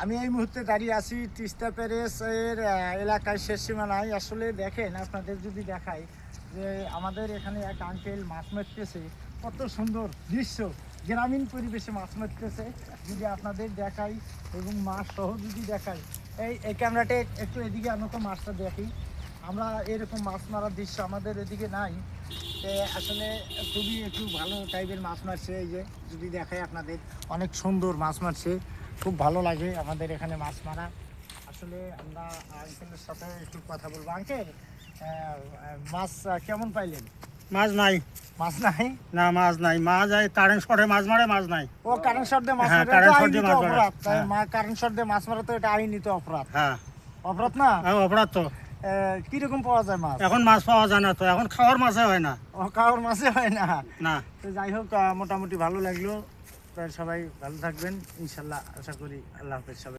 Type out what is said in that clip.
আমি এই মুহূর্তে দাঁড়িয়ে আছি তিস্তা প্যারেসের এলাকায় শেষ সীমানায়। আসলে দেখেন, আপনাদের যদি দেখাই যে আমাদের এখানে এক আঙ্কেল মাছ মারতেছে, কত সুন্দর দৃশ্য, গ্রামীণ পরিবেশে মাছ মারতেছে। যদি আপনাদের দেখাই এবং মাছ সহ যদি দেখাই, এই ক্যামেরাটা একটু এদিকে আনো তো, মাছটা দেখি। আমরা এরকম মাছ মারার দৃশ্য আমাদের এদিকে নাই। আসলে খুবই একটু ভালো টাইপের মাছ মারছে। এই যে যদি দেখাই আপনাদের, অনেক সুন্দর মাছ মারছে, খুব ভালো লাগে আমাদের এখানে মাছ মারা। আসলে আমরা আঙ্কেলের সাথে একটু কথা বলবো। আঙ্কেল, মাছ কেমন পাইলেন? মাছ নাই, মাছ নাই? না মাছ নাই, মাছ এই কারেন্ট শর্টে মাছ মারে, মাছ নাই। ও কারেন্ট শট দিয়ে মাছ হ্যাঁ, মারা, কারেন্ট এটা শট দিয়ে আইনি তো মাছ মারা। অপরাধ। তাই হ্যাঁ। কারেন্ট শট দিয়ে মাছ মারা তো এটা আইনি তো অপরাধ। হ্যাঁ, অপরাধ না? অপরাধ তো। কিরকম পাওয়া যায় মাছ? এখন মাছ পাওয়া যায় না তো, এখন খাওয়ার মাছে হয় না। ও কারোর মাছে হয় না? না। তো যাই হোক, মোটামুটি ভালো লাগলো। তো সবাই ভালো থাকবেন ইনশাল্লাহ, আশা করি। আল্লাহ হাফেজ সবাই।